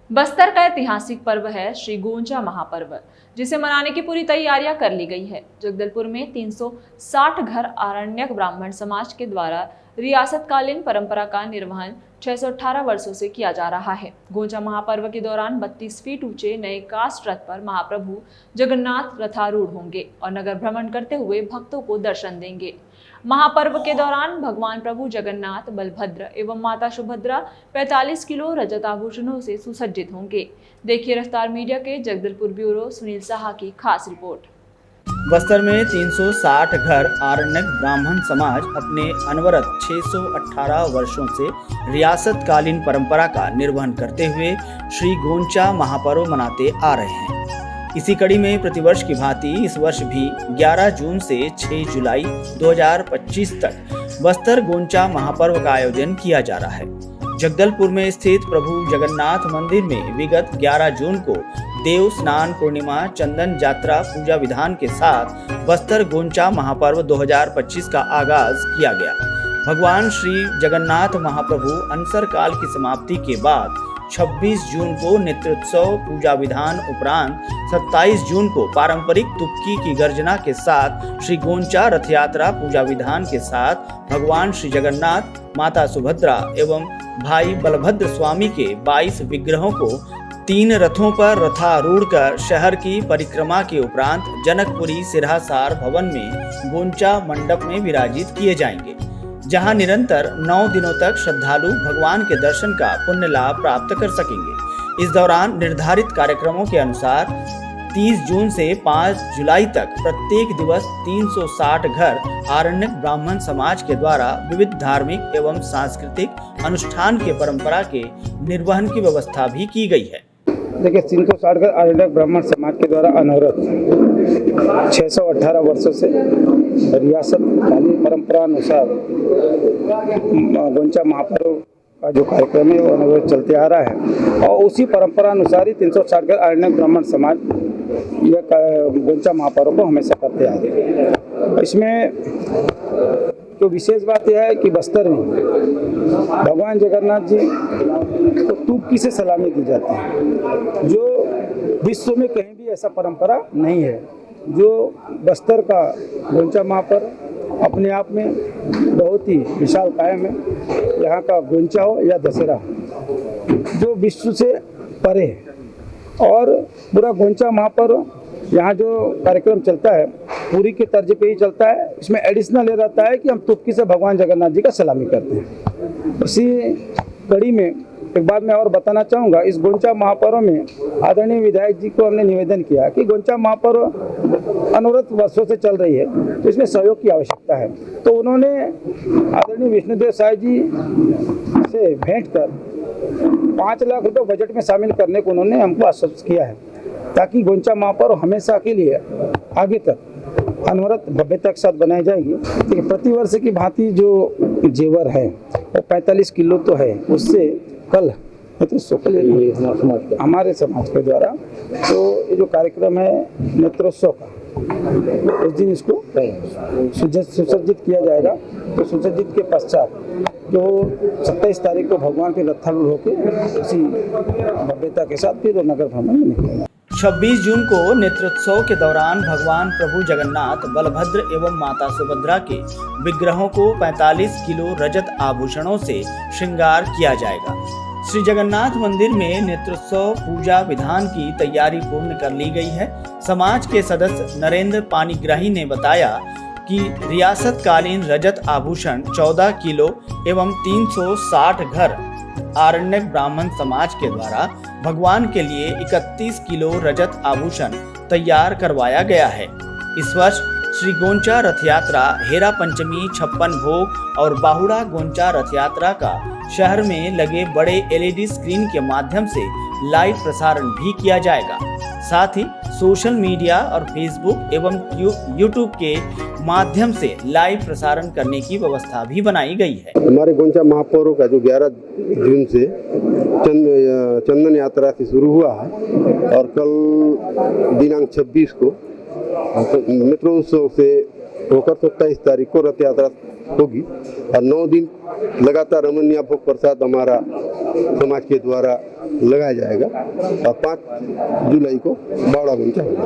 बस्तर का ऐतिहासिक पर्व है श्री गोंचा महापर्व, जिसे मनाने की पूरी तैयारियां कर ली गई है। जगदलपुर में 360 घर आरण्यक ब्राह्मण समाज के द्वारा रियासतकालीन परंपरा का निर्वहन 618 वर्षों से किया जा रहा है। गोंचा महापर्व के दौरान 32 फीट ऊंचे नए काष्ठ रथ पर महाप्रभु जगन्नाथ रथारूढ़ होंगे और नगर भ्रमण करते हुए भक्तों को दर्शन देंगे। महापर्व के दौरान भगवान प्रभु जगन्नाथ, बलभद्र एवं माता सुभद्रा 45 किलो रजत आभूषणों से सुसज्जित होंगे। देखिए रफ्तार मीडिया के जगदलपुर ब्यूरो सुनील साहा की खास रिपोर्ट। बस्तर में 360 घर आरण्यक ब्राह्मण समाज अपने अनवरत 618 वर्षों से रियासतकालीन परंपरा का निर्वहन करते हुए श्री गोंचा महापर्व मनाते आ रहे हैं। इसी कड़ी में प्रतिवर्ष की भांति इस वर्ष भी 11 जून से 6 जुलाई 2025 तक बस्तर गोंचा महापर्व का आयोजन किया जा रहा है। जगदलपुर में स्थित प्रभु जगन्नाथ मंदिर में विगत 11 जून को देव स्नान पूर्णिमा चंदन यात्रा पूजा विधान के साथ बस्तर गोंचा महापर्व 2025 का आगाज किया गया। भगवान श्री जगन्नाथ महाप्रभु अनसर काल की समाप्ति के बाद 26 जून को नेत्रोत्सव पूजा विधान उपरांत 27 जून को पारंपरिक तुक्की की गर्जना के साथ श्री गोंचा रथ यात्रा पूजा विधान के साथ भगवान श्री जगन्नाथ, माता सुभद्रा एवं भाई बलभद्र स्वामी के 22 विग्रहों को 3 रथों पर रथारूढ़ कर शहर की परिक्रमा के उपरांत जनकपुरी सिरहासार भवन में गोंचा मंडप में विराजित किए जाएंगे, जहां निरंतर 9 दिनों तक श्रद्धालु भगवान के दर्शन का पुण्य लाभ प्राप्त कर सकेंगे। इस दौरान निर्धारित कार्यक्रमों के अनुसार 30 जून से 5 जुलाई तक प्रत्येक दिवस 360 घर आरण्यक ब्राह्मण समाज के द्वारा विविध धार्मिक एवं सांस्कृतिक अनुष्ठान के परंपरा के निर्वहन की व्यवस्था भी की गई है। देखिए, 360 घर आरण्यक ब्राह्मण समाज के द्वारा अनवरत 618 वर्षों से रियासतकालीन परंपरा अनुसार गोंचा महापर्व का जो कार्यक्रम है वो अनवरत चलते आ रहा है और उसी परंपरा अनुसार ही 360 घर आरण्यक ब्राह्मण समाज यह गोंचा महापर्व को हमेशा करते आ रहे हैं। इसमें तो विशेष बात यह है कि बस्तर में भगवान जगन्नाथ जी को तुक्की से सलामी दी जाती है, जो विश्व में कहीं भी ऐसा परंपरा नहीं है। जो बस्तर का गोंचा महापर्व अपने आप में बहुत ही विशाल कायम है। यहाँ का गोंचा हो या दशहरा जो विश्व से परे है और पूरा गोंचा महापर्व यहाँ जो कार्यक्रम चलता है पूरी के तर्ज पे ही चलता है। इसमें एडिशनल ये रहता है कि हम तुक्की से भगवान जगन्नाथ जी का सलामी करते हैं। उसी कड़ी में एक बात मैं और बताना चाहूँगा, इस गोंचा महापर्व में आदरणीय विधायक जी को हमने निवेदन किया कि गोंचा महापर्व अनवरत वर्षों से चल रही है तो इसमें सहयोग की आवश्यकता है। तो उन्होंने आदरणीय विष्णुदेव साय जी से भेंट कर 5 लाख रुपये बजट में शामिल करने को उन्होंने हमको आश्वस्त किया है, ताकि गोंचा महापर्व हमेशा के लिए आगे तक अनवरत भव्यता के साथ बनाई जाएगी। देखिए, प्रतिवर्ष की भांति जो जेवर है वो 45 किलो तो है, उससे कल हमारे समाज के द्वारा तो ये जो कार्यक्रम है नेत्रोत्सव का, उस दिन इसको सुसज्जित किया जाएगा। तो सुसज्जित के पश्चात जो 27 तारीख को भगवान के रथारूढ़ होकर उसी भव्यता के साथ फिर नगर भ्रमण में निकलेगा। 26 जून को नेत्रोत्सव के दौरान भगवान प्रभु जगन्नाथ, बलभद्र एवं माता सुभद्रा के विग्रहों को 45 किलो रजत आभूषणों से श्रृंगार किया जाएगा। श्री जगन्नाथ मंदिर में नेत्रोत्सव पूजा विधान की तैयारी पूर्ण कर ली गई है। समाज के सदस्य नरेंद्र पानीग्राही ने बताया कि रियासतकालीन रजत आभूषण 14 किलो एवं 360 घर आरण्यक ब्राह्मण समाज के द्वारा भगवान के लिए 31 किलो रजत आभूषण तैयार करवाया गया है। इस वर्ष श्री गोंचा रथ यात्रा, हेरा पंचमी, 56 भोग और बाहुड़ा गोंचा रथ यात्रा का शहर में लगे बड़े LED स्क्रीन के माध्यम से लाइव प्रसारण भी किया जाएगा। साथ ही सोशल मीडिया और फेसबुक एवं यूट्यूब के माध्यम से लाइव प्रसारण करने की व्यवस्था भी बनाई गई है। हमारे गोंचा महापर्व का जो 11 जून से चंदन यात्रा से शुरू हुआ है और कल दिनांक 26 को नेत्रोत्सव से होकर 27 तारीख को रथ यात्रा होगी और 9 दिन लगातार रमणीय भोग प्रसाद हमारा समाज के द्वारा लगाया जाएगा और 5 जुलाई को बावड़ा गुंचा होगा।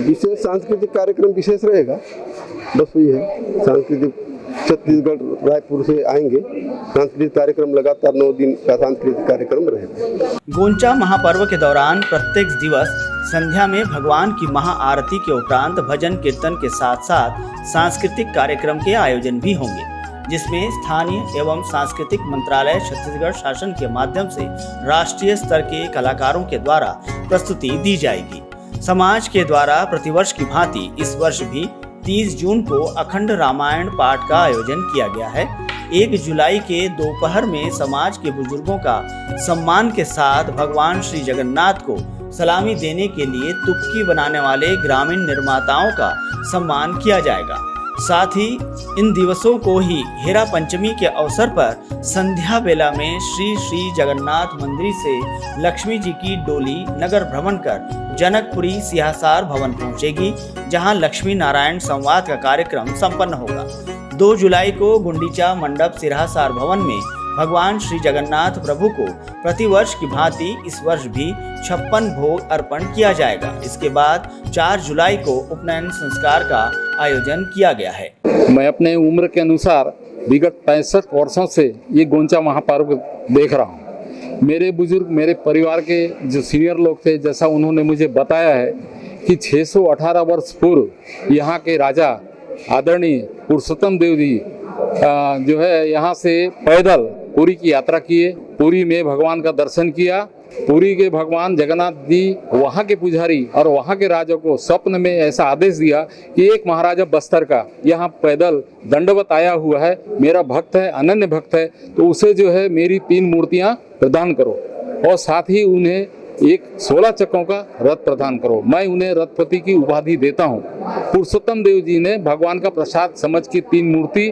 विशेष सांस्कृतिक कार्यक्रम विशेष रहेगा, बस वही है। सांस्कृतिक छत्तीसगढ़ रायपुर से आएंगे, सांस्कृतिक कार्यक्रम लगातार 9 दिन का सांस्कृतिक कार्यक्रम रहेगा। गोंचा महापर्व के दौरान प्रत्येक दिवस संध्या में भगवान की महाआरती के उपरांत भजन कीर्तन के साथ साथ सांस्कृतिक कार्यक्रम के आयोजन भी होंगे, जिसमें स्थानीय एवं सांस्कृतिक मंत्रालय छत्तीसगढ़ शासन के माध्यम से राष्ट्रीय स्तर के कलाकारों के द्वारा प्रस्तुति दी जाएगी। समाज के द्वारा प्रतिवर्ष की भांति इस वर्ष भी 30 जून को अखंड रामायण पाठ का आयोजन किया गया है। 1 जुलाई के दोपहर में समाज के बुजुर्गों का सम्मान के साथ भगवान श्री जगन्नाथ को सलामी देने के लिए तुपकी बनाने वाले ग्रामीण निर्माताओं का सम्मान किया जाएगा। साथ ही इन दिवसों को ही हेरा पंचमी के अवसर पर संध्या बेला में श्री श्री जगन्नाथ मंदिर से लक्ष्मी जी की डोली नगर भ्रमण कर जनकपुरी सिंहासार भवन पहुंचेगी, जहां लक्ष्मी नारायण संवाद का कार्यक्रम संपन्न होगा। 2 जुलाई को गुंडीचा मंडप सिंहासार भवन में भगवान श्री जगन्नाथ प्रभु को प्रतिवर्ष की भांति इस वर्ष भी 56 भोग अर्पण किया जाएगा। इसके बाद 4 जुलाई को उपनयन संस्कार का आयोजन किया गया है। मैं अपने उम्र के अनुसार विगत 65 वर्षों से ये गोंचा महापर्व देख रहा हूँ। मेरे बुजुर्ग, मेरे परिवार के जो सीनियर लोग थे, जैसा उन्होंने मुझे बताया है कि 618 वर्ष पूर्व यहाँ के राजा आदरणीय पुरुषोत्तम देव जी जो है यहाँ से पैदल पुरी की यात्रा किए, पुरी में भगवान का दर्शन किया। पुरी के भगवान जगन्नाथ जी वहाँ के पुजारी और वहाँ के राजा को स्वप्न में ऐसा आदेश दिया कि एक महाराजा बस्तर का यहाँ पैदल दंडवत आया हुआ है, मेरा भक्त है, अनन्य भक्त है, तो उसे जो है मेरी 3 मूर्तियाँ प्रदान करो और साथ ही उन्हें एक 16 चक्कों का रथ प्रदान करो। मैं उन्हें रथपति की उपाधि देता हूँ। पुरुषोत्तम देव जी ने भगवान का प्रसाद समझ के 3 मूर्ति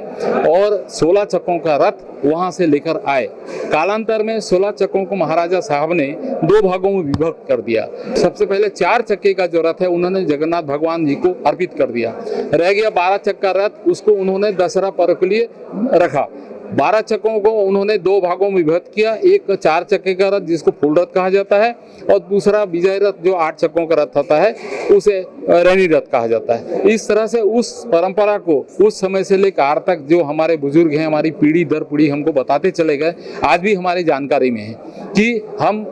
और 16 चक्कों का रथ वहाँ से लेकर आए। कालांतर में 16 चक्कों को महाराजा साहब ने 2 भागों में विभक्त कर दिया। सबसे पहले 4 चक्के का जो रथ है उन्होंने जगन्नाथ भगवान जी को अर्पित कर दिया। रह गया 12 चक्का रथ, उसको उन्होंने दशहरा पर्व के लिए रखा। 12 चक्कों को उन्होंने 2 भागों में विभक्त किया। एक 4 चक्के का रथ जिसको फूल रथ कहा जाता है और दूसरा विजय रथ जो 8 चक्कों का रथ होता है उसे रैनी रथ कहा जाता है। इस तरह से उस परंपरा को उस समय से लेकर आज तक जो हमारे बुजुर्ग हैं, हमारी पीढ़ी दर पीढ़ी हमको बताते चले गए, आज भी हमारी जानकारी में है कि हम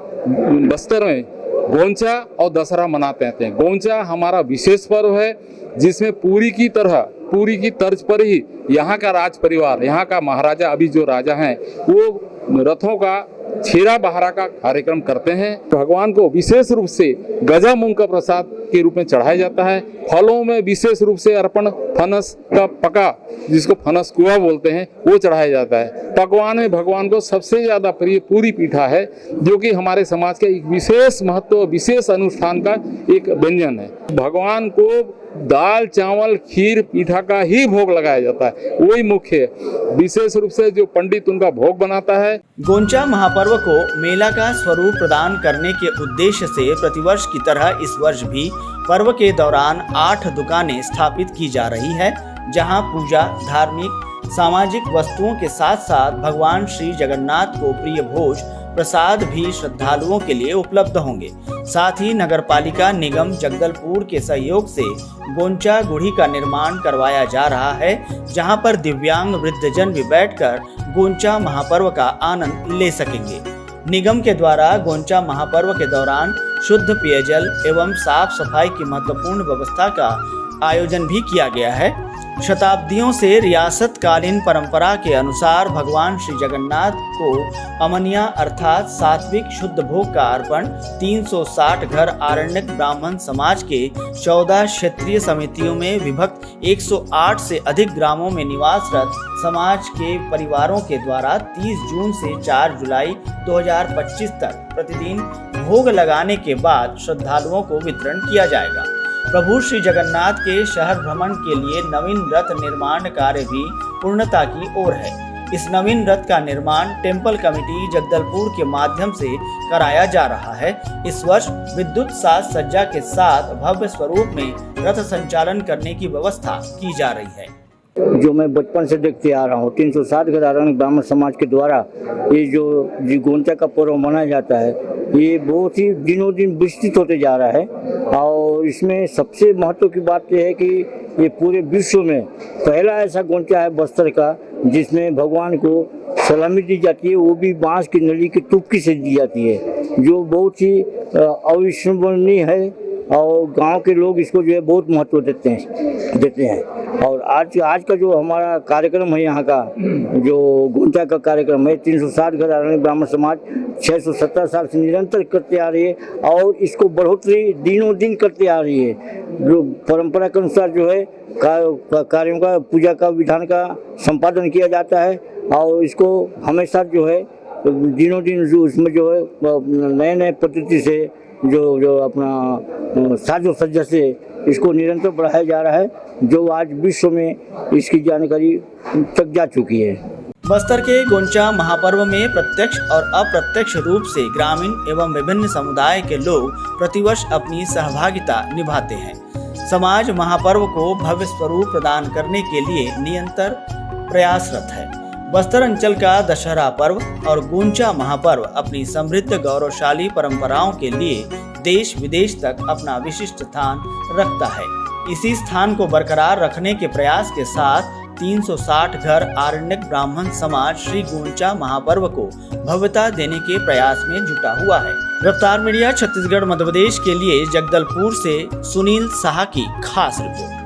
बस्तर में गोंचा और दशहरा मनाते हैं। गोंचा हमारा विशेष पर्व है जिसमें पूरी की तर्ज पर ही यहाँ का राज परिवार, यहाँ का महाराजा, अभी जो राजा हैं, वो रथों का छेरा बहारा का कार्यक्रम करते हैं। भगवान को विशेष रूप से गजा मूंग का प्रसाद के रूप में चढ़ाया जाता है। फलों में विशेष रूप से अर्पण फनस का पका, जिसको फनस कुआ बोलते हैं, वो चढ़ाया जाता है। पकवान में भगवान को सबसे ज्यादा प्रिय पूरी पीठा है, जो कि हमारे समाज के एक विशेष महत्व, विशेष अनुष्ठान का एक व्यंजन है। भगवान को दाल चावल खीर पीठा का ही भोग लगाया जाता है, वही मुख्य है। विशेष रूप से जो पंडित उनका भोग बनाता है। गोंचा महापर्व को मेला का स्वरूप प्रदान करने के उद्देश्य से प्रतिवर्ष की तरह इस वर्ष भी पर्व के दौरान 8 दुकानें स्थापित की जा रही है, जहां पूजा, धार्मिक, सामाजिक वस्तुओं के साथ साथ भगवान श्री जगन्नाथ को प्रिय भोज प्रसाद भी श्रद्धालुओं के लिए उपलब्ध होंगे। साथ ही नगरपालिका निगम जगदलपुर के सहयोग से गोंचा गुढ़ी का निर्माण करवाया जा रहा है, जहां पर दिव्यांग वृद्धजन भी बैठकर गोंचा महापर्व का आनंद ले सकेंगे। निगम के द्वारा गोंचा महापर्व के दौरान शुद्ध पेयजल एवं साफ सफाई की महत्वपूर्ण व्यवस्था का आयोजन भी किया गया है। शताब्दियों से रियासत कालीन परंपरा के अनुसार भगवान श्री जगन्नाथ को अमनिया अर्थात सात्विक शुद्ध भोग का अर्पण 360 घर आरण्यक ब्राह्मण समाज के 14 क्षेत्रीय समितियों में विभक्त 108 से अधिक ग्रामों में निवासरत समाज के परिवारों के द्वारा 30 जून से 4 जुलाई 2025 तक प्रतिदिन भोग लगाने के बाद श्रद्धालुओं को वितरण किया जाएगा। प्रभु श्री जगन्नाथ के शहर भ्रमण के लिए नवीन रथ निर्माण कार्य भी पूर्णता की ओर है। इस नवीन रथ का निर्माण टेम्पल कमेटी जगदलपुर के माध्यम से कराया जा रहा है। इस वर्ष विद्युत साज सज्जा के साथ भव्य स्वरूप में रथ संचालन करने की व्यवस्था की जा रही है। जो मैं बचपन से देखते आ रहा हूँ। 360 घर आरण्यक ब्राह्मण समाज के द्वारा ये जो गोंचा का पर्व मनाया जाता है, ये बहुत ही दिनों दिन विस्तृत होते जा रहा है। और इसमें सबसे महत्व की बात यह है कि ये पूरे विश्व में पहला ऐसा गोंचा है बस्तर का जिसमें भगवान को सलामी दी जाती है, वो भी बांस की नली की तुपकी से दी जाती है, जो बहुत ही अविस्मरणीय है। और गांव के लोग इसको जो है बहुत महत्व देते हैं। और आज का जो हमारा कार्यक्रम है, यहाँ का जो गोंचा का कार्यक्रम है, 360 घर आरण्यक ब्राह्मण समाज 617 साल से निरंतर करते आ रही है और इसको बढ़ोतरी दिनों दिन करते आ रही है। जो परंपरा के अनुसार जो है कार्यों का पूजा का विधान का संपादन किया जाता है और इसको हमेशा जो है दिनों दिन जो इसमें जो है नए पद्धति से जो अपना साजो सज्जा से इसको निरंतर बढ़ाया जा रहा है, जो आज विश्व में इसकी जानकारी तक जा चुकी है। बस्तर के गोंचा महापर्व में प्रत्यक्ष और अप्रत्यक्ष रूप से ग्रामीण एवं विभिन्न समुदाय के लोग प्रतिवर्ष अपनी सहभागिता निभाते हैं। समाज महापर्व को भव्य स्वरूप प्रदान करने के लिए निरंतर प्रयासरत है। बस्तर अंचल का दशहरा पर्व और गोंचा महापर्व अपनी समृद्ध गौरवशाली परंपराओं के लिए देश विदेश तक अपना विशिष्ट स्थान रखता है। इसी स्थान को बरकरार रखने के प्रयास के साथ 360 घर आरण्यक ब्राह्मण समाज श्री गोंचा महापर्व को भव्यता देने के प्रयास में जुटा हुआ है। रफ्तार मीडिया छत्तीसगढ़ मध्य प्रदेश के लिए जगदलपुर से सुनील साहा की खास रिपोर्ट।